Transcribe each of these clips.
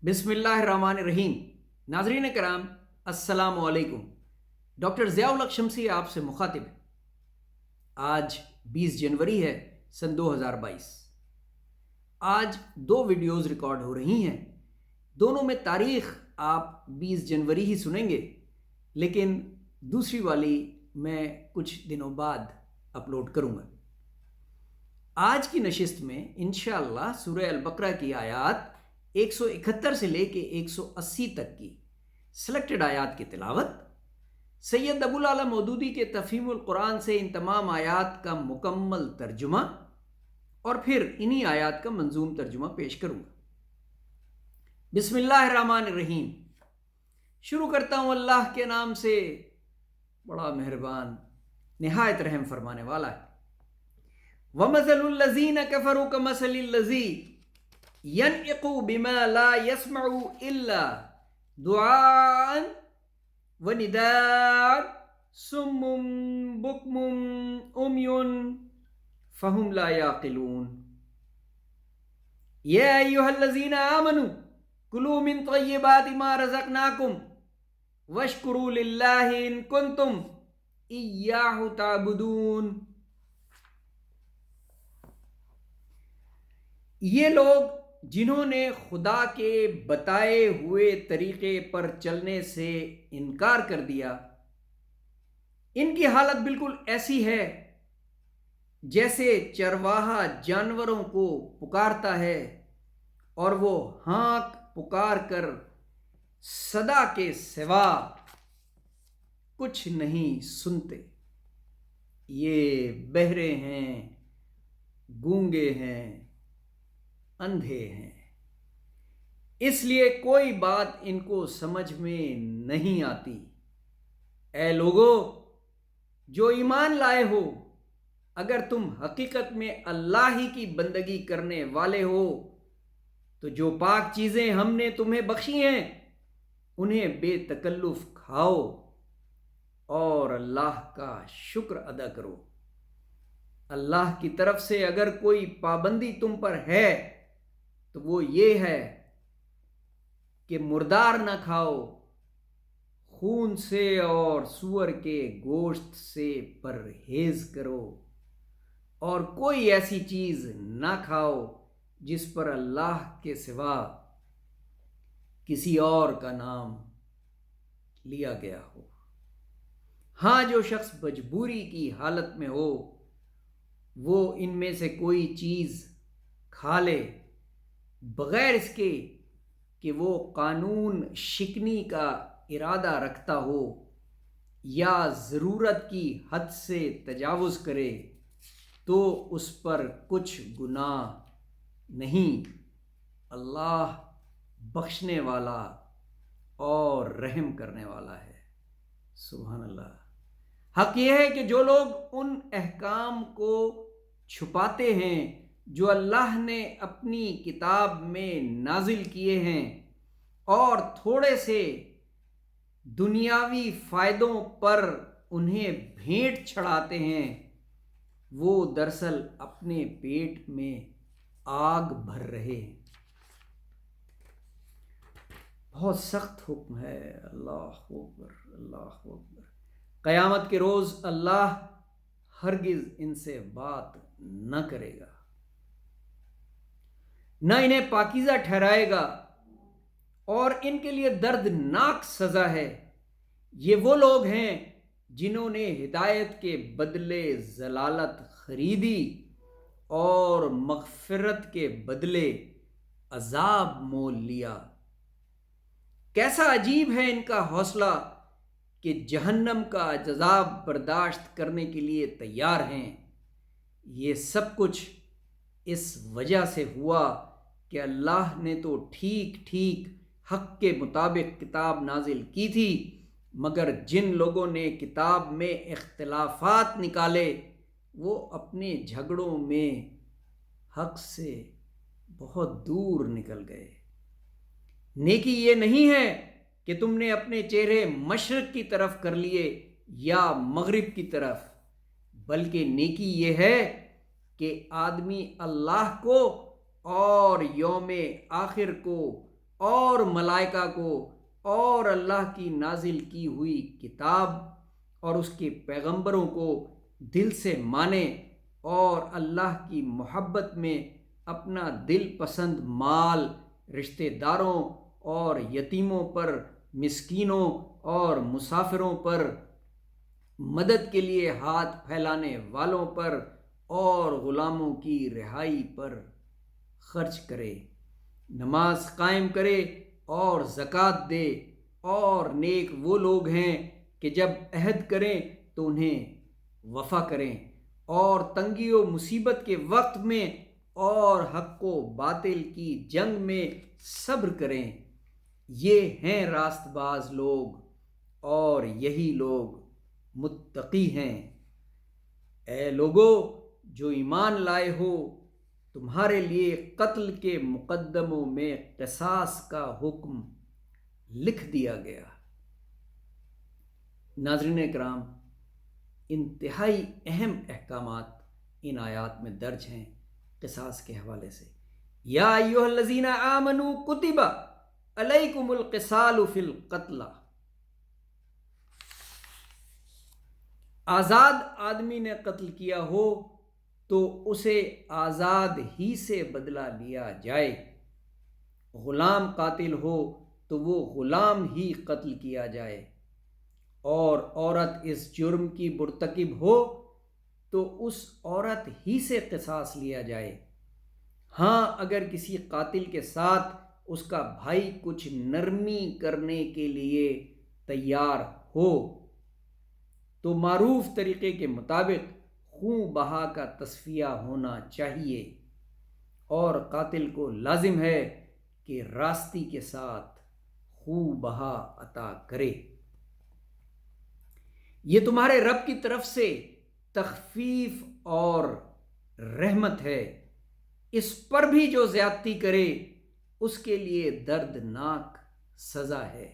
بسم اللہ الرحمن الرحیم۔ ناظرین کرام السلام علیکم۔ ڈاکٹر ضیاء الحق شمسی آپ سے مخاطب ہے۔ آج 20 جنوری ہے سن 2022۔ آج 2 ویڈیوز ریکارڈ ہو رہی ہیں، دونوں میں تاریخ آپ 20 جنوری ہی سنیں گے، لیکن دوسری والی میں کچھ دنوں بعد اپلوڈ کروں گا۔ آج کی نشست میں انشاءاللہ سورہ البقرہ کی آیات 171 سے لے کے 180 تک کی سلیکٹڈ آیات کی تلاوت، سید ابوالعلا مودودی کے تفہیم القرآن سے ان تمام آیات کا مکمل ترجمہ، اور پھر انہی آیات کا منظوم ترجمہ پیش کروں گا۔ بسم اللہ الرحمن الرحیم۔ شروع کرتا ہوں اللہ کے نام سے، بڑا مہربان نہایت رحم فرمانے والا ہے۔ وَمَثَلُ الَّذِينَ كَفَرُوا كَمَثَلِ الَّذِي يَنْعِقُ بِمَا لَا يَسْمَعُ إِلَّا دُعَاءً وَنِدَاءً صُمٌّ بُكْمٌ عُمْيٌ فَهُمْ لَا يَعْقِلُونَ۔ يَا أَيُّهَا الَّذِينَ آمَنُوا كُلُوا مِن طَيِّبَاتِ مَا رَزَقْنَاكُمْ وَاشْكُرُوا لِلَّهِ إِن كُنتُمْ إِيَّاهُ تَعْبُدُونَ۔ یہ لوگ جنہوں نے خدا کے بتائے ہوئے طریقے پر چلنے سے انکار کر دیا، ان کی حالت بالکل ایسی ہے جیسے چرواہا جانوروں کو پکارتا ہے اور وہ ہانک پکار کر صدا کے سوا کچھ نہیں سنتے۔ یہ بہرے ہیں، گونگے ہیں، اندھے ہیں، اس لیے کوئی بات ان کو سمجھ میں نہیں آتی۔ اے لوگو جو ایمان لائے ہو، اگر تم حقیقت میں اللہ ہی کی بندگی کرنے والے ہو تو جو پاک چیزیں ہم نے تمہیں بخشی ہیں انہیں بے تکلف کھاؤ اور اللہ کا شکر ادا کرو۔ اللہ کی طرف سے اگر کوئی پابندی تم پر ہے تو وہ یہ ہے کہ مردار نہ کھاؤ، خون سے اور سور کے گوشت سے پرہیز کرو، اور کوئی ایسی چیز نہ کھاؤ جس پر اللہ کے سوا کسی اور کا نام لیا گیا ہو۔ ہاں، جو شخص مجبوری کی حالت میں ہو وہ ان میں سے کوئی چیز کھا لے بغیر اس کے کہ وہ قانون شکنی کا ارادہ رکھتا ہو یا ضرورت کی حد سے تجاوز کرے تو اس پر کچھ گناہ نہیں۔ اللہ بخشنے والا اور رحم کرنے والا ہے۔ سبحان اللہ۔ حق یہ ہے کہ جو لوگ ان احکام کو چھپاتے ہیں جو اللہ نے اپنی کتاب میں نازل کیے ہیں اور تھوڑے سے دنیاوی فائدوں پر انہیں بھیٹ چڑھاتے ہیں، وہ دراصل اپنے پیٹ میں آگ بھر رہے ہیں۔ بہت سخت حکم ہے۔ اللہ اکبر، اللہ اکبر۔ قیامت کے روز اللہ ہرگز ان سے بات نہ کرے گا، نہ انہیں پاکیزہ ٹھہرائے گا، اور ان کے لیے دردناک سزا ہے۔ یہ وہ لوگ ہیں جنہوں نے ہدایت کے بدلے ضلالت خریدی اور مغفرت کے بدلے عذاب مول لیا۔ کیسا عجیب ہے ان کا حوصلہ کہ جہنم کا عذاب برداشت کرنے کے لیے تیار ہیں۔ یہ سب کچھ اس وجہ سے ہوا کہ اللہ نے تو ٹھیک ٹھیک حق کے مطابق کتاب نازل کی تھی، مگر جن لوگوں نے کتاب میں اختلافات نکالے وہ اپنے جھگڑوں میں حق سے بہت دور نکل گئے۔ نیکی یہ نہیں ہے کہ تم نے اپنے چہرے مشرق کی طرف کر لیے یا مغرب کی طرف، بلکہ نیکی یہ ہے کہ آدمی اللہ کو اور یوم آخر کو اور ملائکہ کو اور اللہ کی نازل کی ہوئی کتاب اور اس کے پیغمبروں کو دل سے مانے اور اللہ کی محبت میں اپنا دل پسند مال رشتہ داروں اور یتیموں پر، مسکینوں اور مسافروں پر، مدد کے لیے ہاتھ پھیلانے والوں پر اور غلاموں کی رہائی پر خرچ کرے، نماز قائم کرے اور زکوٰۃ دے، اور نیک وہ لوگ ہیں کہ جب عہد کریں تو انہیں وفا کریں، اور تنگی و مصیبت کے وقت میں اور حق و باطل کی جنگ میں صبر کریں۔ یہ ہیں راست باز لوگ اور یہی لوگ متقی ہیں۔ اے لوگو جو ایمان لائے ہو، تمہارے لیے قتل کے مقدموں میں قصاص کا حکم لکھ دیا گیا۔ ناظرین کرام، انتہائی اہم احکامات ان آیات میں درج ہیں قصاص کے حوالے سے۔ یا ایھا الذین آمنوا کتب علیکم القصاص فی القتلی، آزاد آدمی نے قتل کیا ہو تو اسے آزاد ہی سے بدلہ لیا جائے، غلام قاتل ہو تو وہ غلام ہی قتل کیا جائے، اور عورت اس جرم کی مرتکب ہو تو اس عورت ہی سے قصاص لیا جائے۔ ہاں اگر کسی قاتل کے ساتھ اس کا بھائی کچھ نرمی کرنے کے لیے تیار ہو تو معروف طریقے کے مطابق خون بہا کا تصفیہ ہونا چاہیے، اور قاتل کو لازم ہے کہ راستی کے ساتھ خون بہا عطا کرے۔ یہ تمہارے رب کی طرف سے تخفیف اور رحمت ہے۔ اس پر بھی جو زیادتی کرے اس کے لیے دردناک سزا ہے۔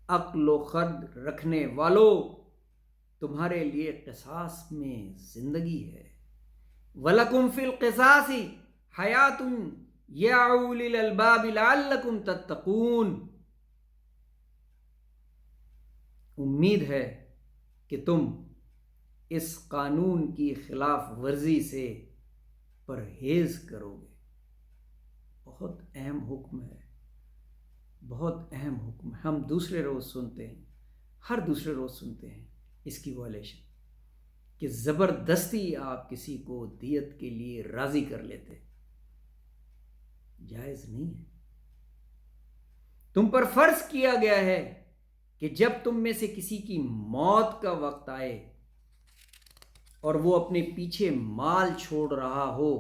عقل و خرد رکھنے والوں، تمہارے لیے قصاص میں زندگی ہے۔ وَلَكُمْ فِي الْقِصَاصِ حَيَاةٌ يَا أُولِي الْأَلْبَابِ لَعَلَّكُمْ تَتَّقُونَ۔ امید ہے کہ تم اس قانون کی خلاف ورزی سے پرہیز کرو گے۔ بہت اہم حکم ہے، بہت اہم حکم ہے۔ ہم دوسرے روز سنتے ہیں، ہر دوسرے روز سنتے ہیں اس کی وائلیشن، کہ زبردستی آپ کسی کو دیت کے لیے راضی کر لیتے، جائز نہیں ہے۔ تم پر فرض کیا گیا ہے کہ جب تم میں سے کسی کی موت کا وقت آئے اور وہ اپنے پیچھے مال چھوڑ رہا ہو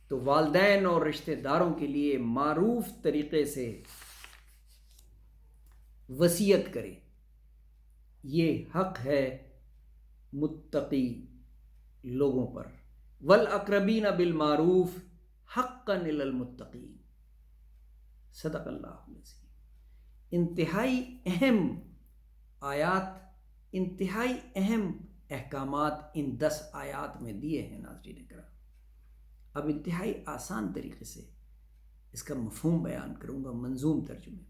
تو والدین اور رشتہ داروں کے لیے معروف طریقے سے وصیت کرے۔ یہ حق ہے متقی لوگوں پر۔ والاقربین بالمعروف حقا علی المتقین۔ صدق اللہ العظیم۔ انتہائی اہم آیات، انتہائی اہم احکامات ان 10 آیات میں دیے ہیں ناظرین کرام۔ اب انتہائی آسان طریقے سے اس کا مفہوم بیان کروں گا، منظوم ترجمے۔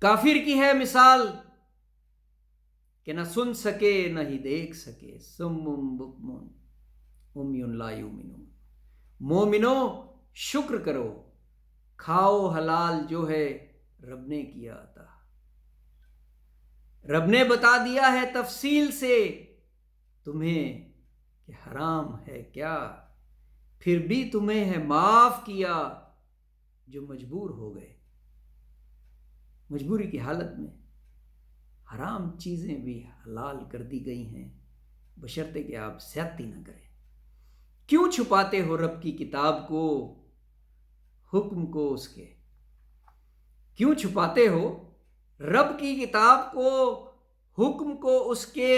کافر کی ہے مثال کہ نہ سن سکے نہ ہی دیکھ سکے، صم بکم عمی لا یؤمنون۔ مومنو شکر کرو، کھاؤ حلال جو ہے رب نے کیا عطا، رب نے بتا دیا ہے تفصیل سے تمہیں کہ حرام ہے کیا، پھر بھی تمہیں ہے معاف کیا جو مجبور ہو گئے۔ مجبوری کی حالت میں حرام چیزیں بھی حلال کر دی گئی ہیں، بشرطے کہ آپ زیادتی نہ کریں۔ کیوں چھپاتے ہو رب کی کتاب کو، حکم کو اس کے؟ کیوں چھپاتے ہو رب کی کتاب کو، حکم کو اس کے؟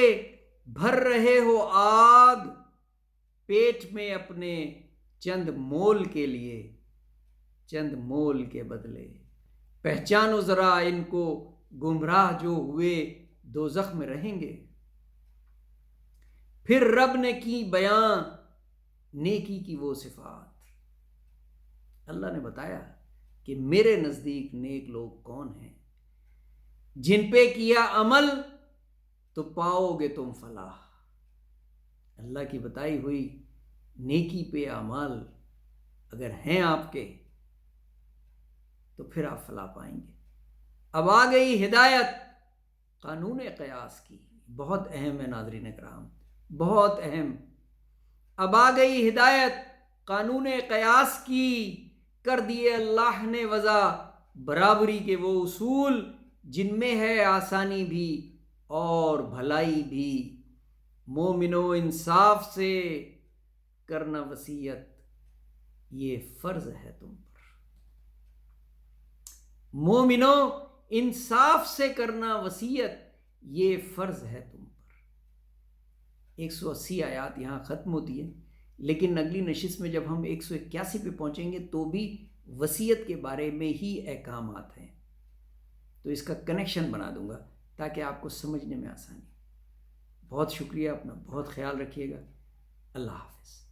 بھر رہے ہو آگ پیٹ میں اپنے چند مول کے لیے، چند مول کے بدلے۔ پہچانو ذرا ان کو، گمراہ جو ہوئے دوزخ میں رہیں گے۔ پھر رب نے کی بیان نیکی کی وہ صفات۔ اللہ نے بتایا کہ میرے نزدیک نیک لوگ کون ہیں، جن پہ کیا عمل تو پاؤ گے تم فلاح۔ اللہ کی بتائی ہوئی نیکی پہ اعمال اگر ہیں آپ کے تو پھر آپ فلاح پائیں گے۔ اب آ گئی ہدایت قانون قیاس کی، بہت اہم ہے ناظرین کرام، بہت اہم۔ اب آ گئی ہدایت قانون قیاس کی، کر دیے اللہ نے وضع برابری کے وہ اصول جن میں ہے آسانی بھی اور بھلائی بھی۔ مومنو انصاف سے کرنا وصیت یہ فرض ہے تم پر۔ مومنو انصاف سے کرنا وصیت یہ فرض ہے تم پر۔ 180 آیات یہاں ختم ہوتی ہے، لیکن اگلی نشست میں جب ہم 181 پہ پہنچیں گے تو بھی وصیت کے بارے میں ہی احکامات ہیں، تو اس کا کنیکشن بنا دوں گا تاکہ آپ کو سمجھنے میں آسانی۔ بہت شکریہ، اپنا بہت خیال رکھیے گا۔ اللہ حافظ۔